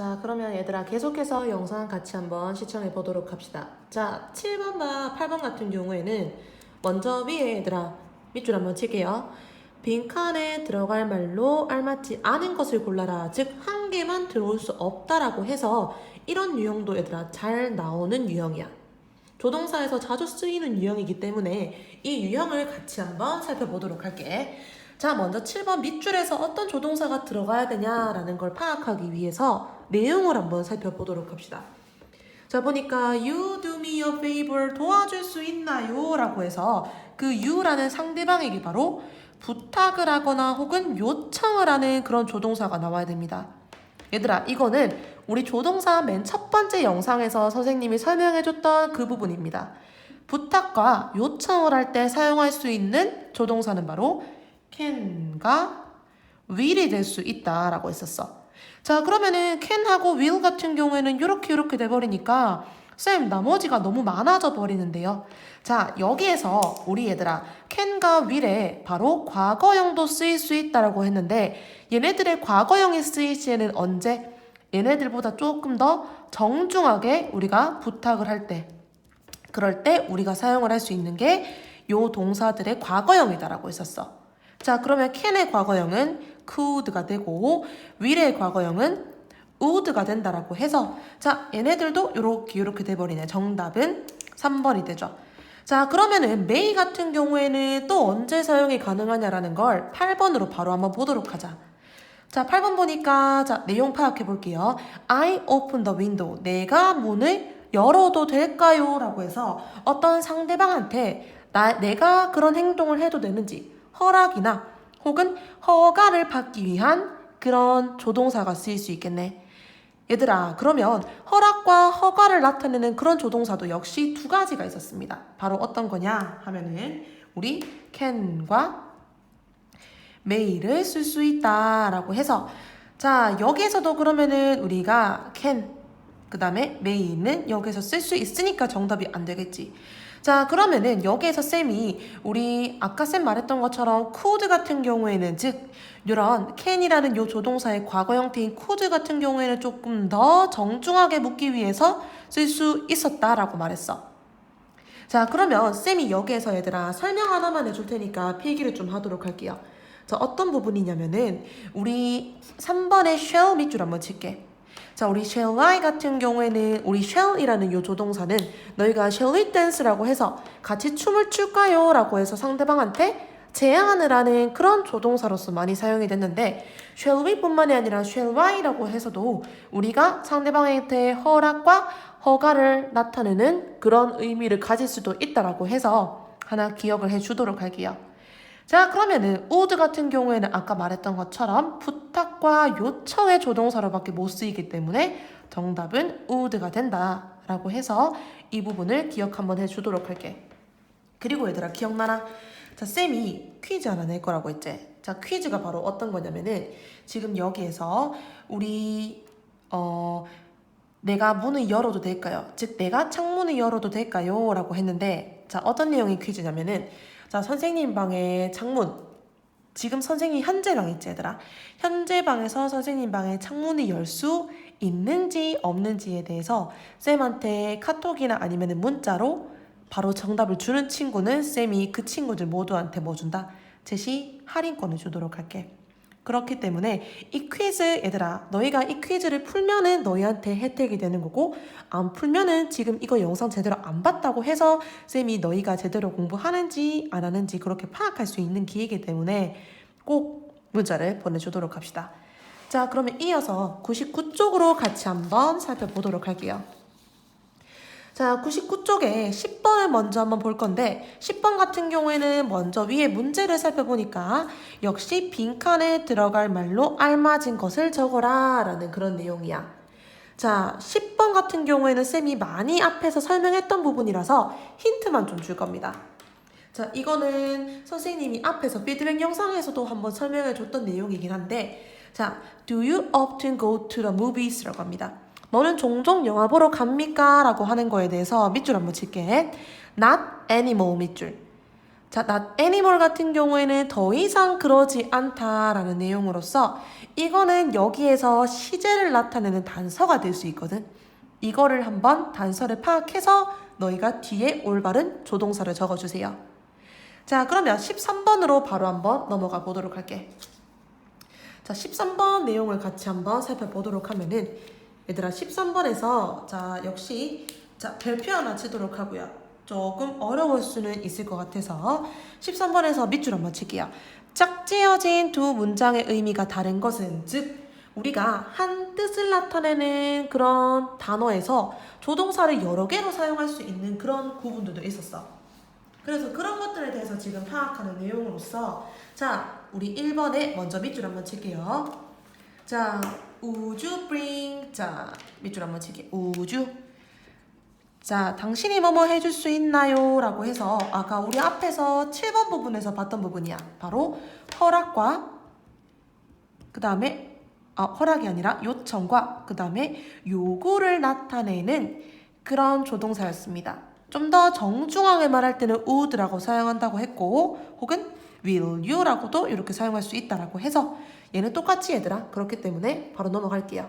자, 그러면 얘들아 계속해서 영상 같이 한번 시청해 보도록 합시다. 자, 7번과 8번 같은 경우에는 먼저 위에 얘들아 밑줄 한번 칠게요. 빈칸에 들어갈 말로 알맞지 않은 것을 골라라. 즉, 한 개만 들어올 수 없다라고 해서 이런 유형도 얘들아 잘 나오는 유형이야. 조동사에서 자주 쓰이는 유형이기 때문에 이 유형을 같이 한번 살펴보도록 할게. 자, 먼저 7번 밑줄에서 어떤 조동사가 들어가야 되냐라는 걸 파악하기 위해서 내용을 한번 살펴보도록 합시다. 자, 보니까 You do me a favor 도와줄 수 있나요? 라고 해서 그 you라는 상대방에게 바로 부탁을 하거나 혹은 요청을 하는 그런 조동사가 나와야 됩니다. 얘들아, 이거는 우리 조동사 맨 첫 번째 영상에서 선생님이 설명해줬던 그 부분입니다. 부탁과 요청을 할 때 사용할 수 있는 조동사는 바로 can과 will이 될 수 있다라고 했었어. 자, 그러면은 can하고 will 같은 경우에는 이렇게 돼버리니까 쌤, 나머지가 너무 많아져 버리는데요. 자, 여기에서 우리 얘들아 can과 will에 바로 과거형도 쓰일 수 있다라고 했는데 얘네들의 과거형이 쓰일 시에는 언제? 얘네들보다 조금 더 정중하게 우리가 부탁을 할 때, 그럴 때 우리가 사용을 할 수 있는 게 요 동사들의 과거형이다라고 했었어. 자, 그러면 can의 과거형은 could가 되고 will의 과거형은 would가 된다라고 해서 자, 얘네들도 요렇게 돼버리네. 정답은 3번이 되죠. 자, 그러면은 may 같은 경우에는 또 언제 사용이 가능하냐라는 걸 8번으로 바로 한번 보도록 하자. 자, 8번 보니까 자, 내용 파악해 볼게요. I open the window. 내가 문을 열어도 될까요? 라고 해서 어떤 상대방한테 내가 그런 행동을 해도 되는지 허락이나 혹은 허가를 받기 위한 그런 조동사가 쓰일 수 있겠네. 얘들아, 그러면 허락과 허가를 나타내는 그런 조동사도 역시 두 가지가 있었습니다. 바로 어떤 거냐 하면은 우리 can과 may를 쓸 수 있다라고 해서 자, 여기에서도 그러면은 우리가 can 그 다음에 may는 여기서 쓸 수 있으니까 정답이 안 되겠지. 자, 그러면은 여기에서 쌤이 우리 아까 쌤 말했던 것처럼 could 같은 경우에는 즉 이런 can이라는 요 조동사의 과거 형태인 could 같은 경우에는 조금 더 정중하게 묻기 위해서 쓸 수 있었다라고 말했어. 자, 그러면 쌤이 여기에서 얘들아 설명 하나만 해줄 테니까 필기를 좀 하도록 할게요. 자, 어떤 부분이냐면은 우리 3번의 shall 밑줄 한번 칠게. 자, 우리 shall I 같은 경우에는 우리 shall이라는 요 조동사는 너희가 shall we dance라고 해서 같이 춤을 출까요? 라고 해서 상대방한테 제안을 하는 그런 조동사로서 많이 사용이 됐는데 shall we 뿐만이 아니라 shall I라고 해서도 우리가 상대방한테 허락과 허가를 나타내는 그런 의미를 가질 수도 있다라고 해서 하나 기억을 해주도록 할게요. 자, 그러면은 would 같은 경우에는 아까 말했던 것처럼 부탁과 요청의 조동사로밖에 못 쓰이기 때문에 정답은 would가 된다라고 해서 이 부분을 기억 한번 해주도록 할게. 그리고 얘들아 기억나나? 자, 쌤이 퀴즈 하나 낼 거라고 했지? 자, 퀴즈가 바로 어떤 거냐면은 지금 여기에서 우리 내가 문을 열어도 될까요? 즉 내가 창문을 열어도 될까요? 라고 했는데 자, 어떤 내용의 퀴즈냐면은 자, 선생님 방의 창문 지금 선생님 현재 방 있지 얘들아? 현재 방에서 선생님 방의 창문을 열 수 있는지 없는지에 대해서 쌤한테 카톡이나 아니면 문자로 바로 정답을 주는 친구는 쌤이 그 친구들 모두한테 뭐 준다? 제시 할인권을 주도록 할게. 그렇기 때문에 이 퀴즈 얘들아 너희가 이 퀴즈를 풀면은 너희한테 혜택이 되는 거고 안 풀면은 지금 이거 영상 제대로 안 봤다고 해서 쌤이 너희가 제대로 공부하는지 안 하는지 그렇게 파악할 수 있는 기회이기 때문에 꼭 문자를 보내주도록 합시다. 자, 그러면 이어서 99쪽으로 같이 한번 살펴보도록 할게요. 자, 99쪽에 10번을 먼저 한번 볼 건데 10번 같은 경우에는 먼저 위에 문제를 살펴보니까 역시 빈칸에 들어갈 말로 알맞은 것을 적어라 라는 그런 내용이야. 자, 10번 같은 경우에는 쌤이 많이 앞에서 설명했던 부분이라서 힌트만 좀 줄 겁니다. 자, 이거는 선생님이 앞에서 피드백 영상에서도 한번 설명해 줬던 내용이긴 한데 자, do you often go to the movies? 라고 합니다. 너는 종종 영화 보러 갑니까? 라고 하는 거에 대해서 밑줄 한번 칠게. not animal 밑줄. 자, not anymore 같은 경우에는 더 이상 그러지 않다라는 내용으로서 이거는 여기에서 시제를 나타내는 단서가 될 수 있거든. 이거를 한번 단서를 파악해서 너희가 뒤에 올바른 조동사를 적어주세요. 자, 그러면 13번으로 바로 한번 넘어가 보도록 할게. 자, 13번 내용을 같이 한번 살펴보도록 하면은 얘들아 13번에서 자, 역시 자, 별표 하나 치도록 하고요. 조금 어려울 수는 있을 것 같아서 13번에서 밑줄 한번 칠게요. 짝지어진 두 문장의 의미가 다른 것은 즉 우리가 한 뜻을 나타내는 그런 단어에서 조동사를 여러 개로 사용할 수 있는 그런 구분들도 있었어. 그래서 그런 것들에 대해서 지금 파악하는 내용으로서 자, 우리 1번에 먼저 밑줄 한번 칠게요. 자, would you bring 자, 밑줄 한번 칠게요. would you 자, 당신이 뭐뭐 해줄 수 있나요? 라고 해서 아까 우리 앞에서 7번 부분에서 봤던 부분이야. 바로 허락과 그 다음에 허락이 아니라 요청과 그 다음에 요구를 나타내는 그런 조동사였습니다. 좀 더 정중하게 말할 때는 would라고 사용한다고 했고 혹은 will you라고도 이렇게 사용할 수 있다라고 해서 얘는 똑같이 얘들아. 그렇기 때문에 바로 넘어갈게요.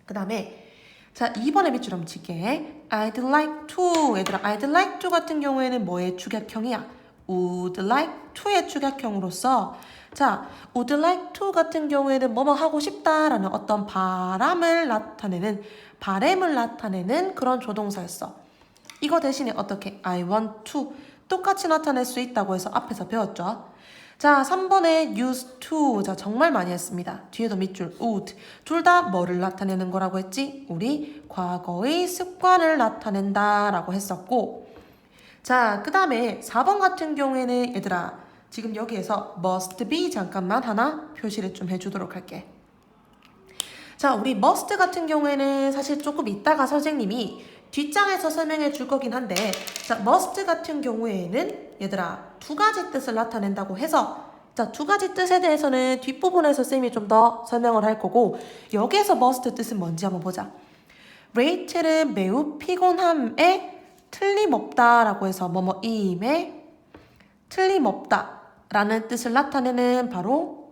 그 다음에 자, 2번에 밑줄 한번 칠게. I'd like to. 얘들아, I'd like to 같은 경우에는 뭐의 축약형이야? would like to의 축약형으로서 자, would like to 같은 경우에는 뭐뭐 하고 싶다라는 어떤 바람을 나타내는 바램을 나타내는 그런 조동사였어. 이거 대신에 어떻게? I want to 똑같이 나타낼 수 있다고 해서 앞에서 배웠죠. 자, 3번에 used to. 자, 정말 많이 했습니다. 뒤에도 밑줄 would. 둘 다 뭐를 나타내는 거라고 했지? 우리 과거의 습관을 나타낸다 라고 했었고 자, 그 다음에 4번 같은 경우에는 얘들아 지금 여기에서 must be 잠깐만 하나 표시를 좀 해주도록 할게. 자, 우리 must 같은 경우에는 사실 조금 이따가 선생님이 뒷장에서 설명해 줄 거긴 한데 자, must 같은 경우에는 얘들아 두 가지 뜻을 나타낸다고 해서 자, 두 가지 뜻에 대해서는 뒷부분에서 쌤이 좀 더 설명을 할 거고 여기에서 must 뜻은 뭔지 한번 보자. 레이첼은 매우 피곤함에 틀림없다라고 해서 뭐뭐임에 틀림없다라는 뜻을 나타내는 바로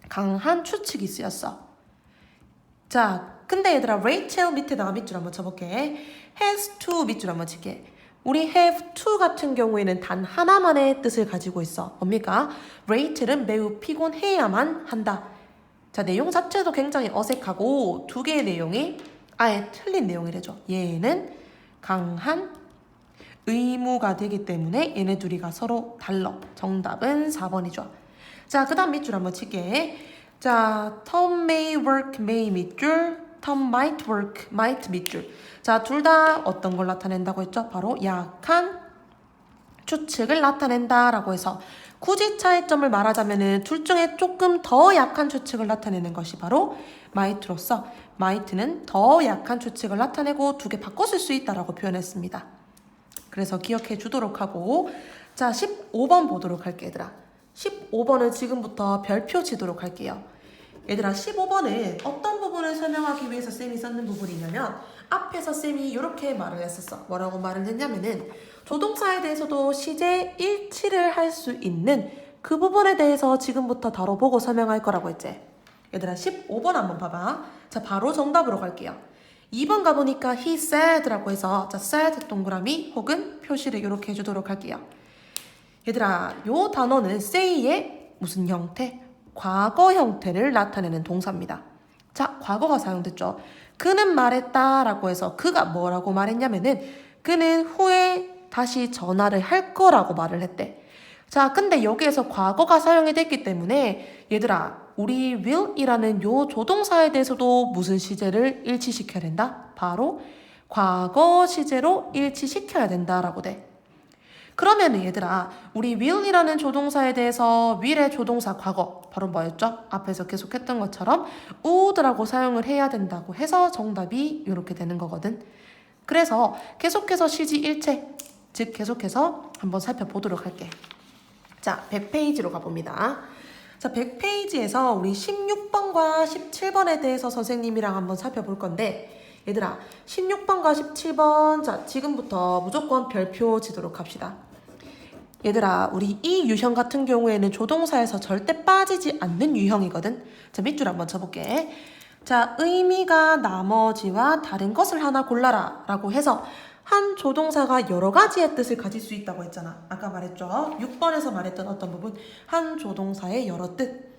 강한 추측이 쓰였어. 자, 근데 얘들아 레이첼 밑에다가 밑줄 한번 쳐볼게. has to 밑줄 한번 칠게. 우리 have to 같은 경우에는 단 하나만의 뜻을 가지고 있어. 뭡니까? 레이첼은 매우 피곤해야만 한다. 자, 내용 자체도 굉장히 어색하고 두 개의 내용이 아예 틀린 내용이래죠. 얘는 강한 의무가 되기 때문에 얘네 둘이가 서로 달라. 정답은 4번이죠. 자, 그 다음 밑줄 한번 칠게. 자, Tom may work may 밑줄, Tom might work might 밑줄. 자, 둘 다 어떤 걸 나타낸다고 했죠? 바로 약한 추측을 나타낸다라고 해서 굳이 차이점을 말하자면은 둘 중에 조금 더 약한 추측을 나타내는 것이 바로 might로서 might는 더 약한 추측을 나타내고 두 개 바꿔 쓸 수 있다라고 표현했습니다. 그래서 기억해 주도록 하고 자, 15번 보도록 할게 얘들아. 15번은 지금부터 별표 치도록 할게요. 얘들아 15번은 어떤 부분을 설명하기 위해서 쌤이 썼는 부분이냐면 앞에서 쌤이 이렇게 말을 했었어. 뭐라고 말을 했냐면은 조동사에 대해서도 시제 일치를 할 수 있는 그 부분에 대해서 지금부터 다뤄보고 설명할 거라고 했지. 얘들아 15번 한번 봐봐. 자, 바로 정답으로 갈게요. 2번 가보니까 he said라고 해서 자, said 동그라미 혹은 표시를 이렇게 해주도록 할게요. 얘들아 요 단어는 say의 무슨 형태? 과거 형태를 나타내는 동사입니다. 자, 과거가 사용됐죠. 그는 말했다라고 해서 그가 뭐라고 말했냐면은 그는 후에 다시 전화를 할 거라고 말을 했대. 자, 근데 여기에서 과거가 사용이 됐기 때문에 얘들아 우리 will이라는 요 조동사에 대해서도 무슨 시제를 일치시켜야 된다? 바로 과거 시제로 일치시켜야 된다라고 돼. 그러면 얘들아 우리 will이라는 조동사에 대해서 will의 조동사 과거 바로 뭐였죠? 앞에서 계속 했던 것처럼 would라고 사용을 해야 된다고 해서 정답이 이렇게 되는 거거든. 그래서 계속해서 시지 일체 즉 계속해서 한번 살펴보도록 할게. 자, 100페이지로 가봅니다. 자, 100페이지에서 우리 16번과 17번에 대해서 선생님이랑 한번 살펴볼 건데 얘들아 16번과 17번 자, 지금부터 무조건 별표 치도록 합시다. 얘들아, 우리 이 유형 같은 경우에는 조동사에서 절대 빠지지 않는 유형이거든. 자, 밑줄 한번 쳐볼게. 자, 의미가 나머지와 다른 것을 하나 골라라 라고 해서 한 조동사가 여러 가지의 뜻을 가질 수 있다고 했잖아. 아까 말했죠. 6번에서 말했던 어떤 부분, 한 조동사의 여러 뜻.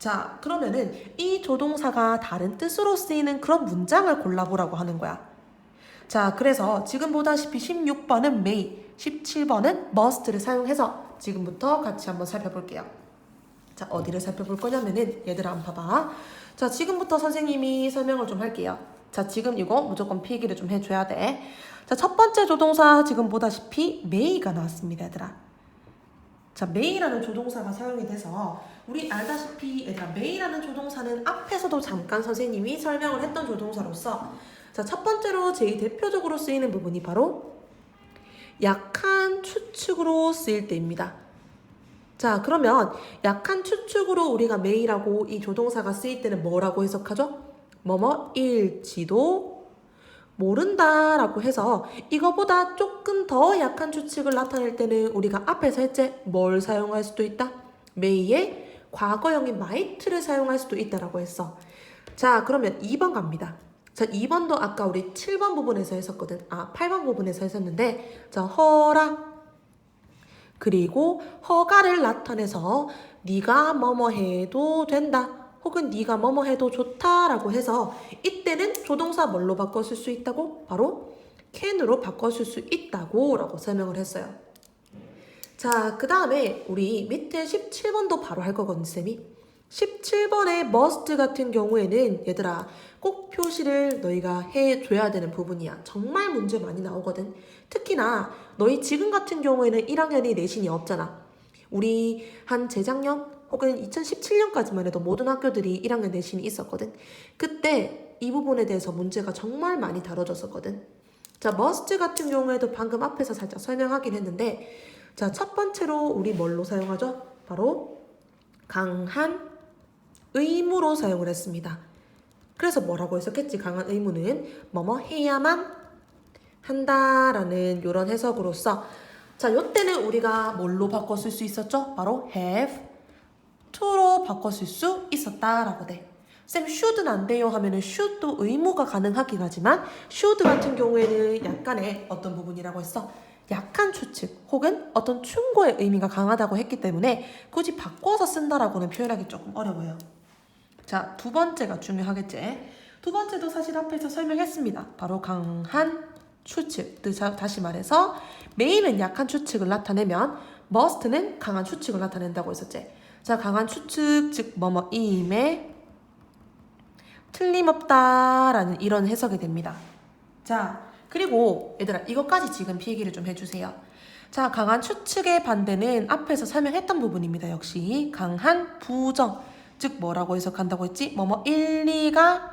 자, 그러면은 이 조동사가 다른 뜻으로 쓰이는 그런 문장을 골라보라고 하는 거야. 자, 그래서 지금 보다시피 16번은 may, 17번은 must를 사용해서 지금부터 같이 한번 살펴볼게요. 자, 어디를 살펴볼 거냐면은 얘들아 한번 봐봐. 자, 지금부터 선생님이 설명을 좀 할게요. 자, 지금 이거 무조건 필기를 좀 해줘야 돼. 자, 첫 번째 조동사 지금 보다시피 may가 나왔습니다, 얘들아. 자, may라는 조동사가 사용이 돼서 우리 알다시피 얘들아, may라는 조동사는 앞에서도 잠깐 선생님이 설명을 했던 조동사로서 자, 첫 번째로 제일 대표적으로 쓰이는 부분이 바로 약한 추측으로 쓰일 때입니다. 자, 그러면 약한 추측으로 우리가 may라고 이 조동사가 쓰일 때는 뭐라고 해석하죠? 뭐뭐일지도 모른다 라고 해서 이거보다 조금 더 약한 추측을 나타낼 때는 우리가 앞에서 했지 뭘 사용할 수도 있다? may의 과거형인 might를 사용할 수도 있다라고 했어. 자, 그러면 2번 갑니다. 자, 2번도 아까 우리 7번 부분에서 했었거든. 8번 부분에서 했었는데 자, 허라 그리고 허가를 나타내서 네가 뭐뭐 해도 된다. 혹은 네가 뭐뭐 해도 좋다라고 해서 이때는 조동사 뭘로 바꿔 쓸 수 있다고? 바로 can으로 바꿔 쓸 수 있다고 라고 설명을 했어요. 자, 그 다음에 우리 밑에 17번도 바로 할 거거든, 쌤이. 17번의 must 같은 경우에는 얘들아 꼭 표시를 너희가 해줘야 되는 부분이야. 정말 문제 많이 나오거든. 특히나 너희 지금 같은 경우에는 1학년이 내신이 없잖아. 우리 한 재작년 혹은 2017년까지만 해도 모든 학교들이 1학년 내신이 있었거든. 그때 이 부분에 대해서 문제가 정말 많이 다뤄졌었거든. 자, must 같은 경우에도 방금 앞에서 살짝 설명하긴 했는데 자, 첫 번째로 우리 뭘로 사용하죠? 바로 강한 의무로 사용을 했습니다. 그래서 뭐라고 해석했지? 강한 의무는 뭐뭐 해야만 한다라는 이런 해석으로서 자, 요때는 우리가 뭘로 바꿔 쓸 수 있었죠? 바로 have to로 바꿔 쓸 수 있었다라고 돼. 쌤 should는 안 돼요 하면은 should도 의무가 가능하긴 하지만 should 같은 경우에는 약간의 어떤 부분이라고 했어? 약한 추측 혹은 어떤 충고의 의미가 강하다고 했기 때문에 굳이 바꿔서 쓴다라고는 표현하기 조금 어려워요. 자, 두 번째가 중요하겠지. 두 번째도 사실 앞에서 설명했습니다. 바로 강한 추측. 다시 말해서 may는 약한 추측을 나타내면 must는 강한 추측을 나타낸다고 했었지. 자, 강한 추측 즉 뭐뭐임에 틀림없다라는 이런 해석이 됩니다. 자, 그리고 얘들아 이것까지 지금 필기를 좀 해주세요. 자, 강한 추측의 반대는 앞에서 설명했던 부분입니다. 역시 강한 부정 즉 뭐라고 해석한다고 했지? 뭐뭐 일리가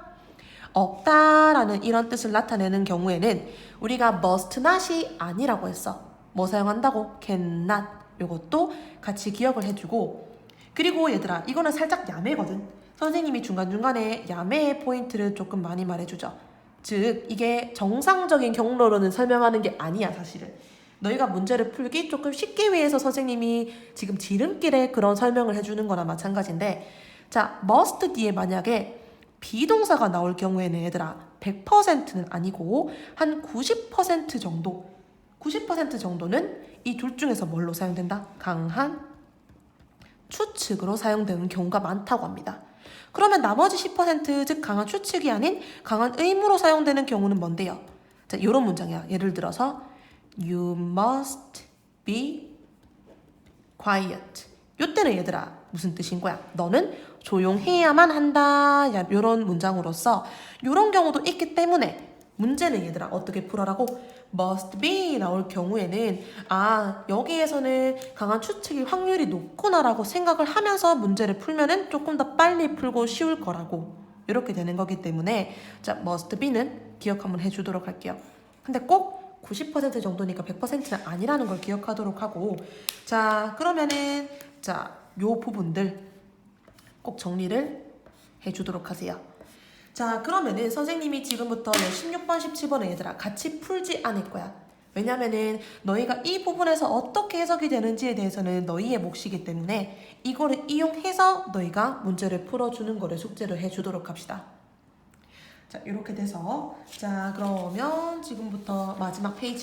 없다라는 이런 뜻을 나타내는 경우에는 우리가 must not이 아니라고 했어. 뭐 사용한다고? can not. 요것도 같이 기억을 해주고 그리고 얘들아 이거는 살짝 야매거든. 선생님이 중간중간에 야매의 포인트를 조금 많이 말해주죠. 즉 이게 정상적인 경로로는 설명하는 게 아니야 사실은. 너희가 문제를 풀기 조금 쉽게 위해서 선생님이 지금 지름길에 그런 설명을 해주는 거나 마찬가지인데 자, must 뒤에 만약에 비동사가 나올 경우에는 얘들아 100%는 아니고 한 90% 정도 90% 정도는 이 둘 중에서 뭘로 사용된다? 강한 추측으로 사용되는 경우가 많다고 합니다. 그러면 나머지 10% 즉 강한 추측이 아닌 강한 의무로 사용되는 경우는 뭔데요? 자, 이런 문장이야. 예를 들어서 You must be quiet. 요때는 얘들아 무슨 뜻인 거야? 너는 조용해야만 한다. 이런 문장으로서 이런 경우도 있기 때문에 문제는 얘들아 어떻게 풀어라고? must be 나올 경우에는 여기에서는 강한 추측일 확률이 높구나라고 생각을 하면서 문제를 풀면은 조금 더 빨리 풀고 쉬울 거라고 이렇게 되는 거기 때문에 자, must be는 기억 한번 해주도록 할게요. 근데 꼭 90% 정도니까 100%는 아니라는 걸 기억하도록 하고 자, 그러면은 자, 요 부분들 꼭 정리를 해주도록 하세요. 자, 그러면은 선생님이 지금부터 16번, 17번 얘들아 같이 풀지 않을 거야. 왜냐면은 너희가 이 부분에서 어떻게 해석이 되는지에 대해서는 너희의 몫이기 때문에 이거를 이용해서 너희가 문제를 풀어주는 거를 숙제를 해주도록 합시다. 자, 이렇게 돼서 자, 그러면 지금부터 마지막 페이지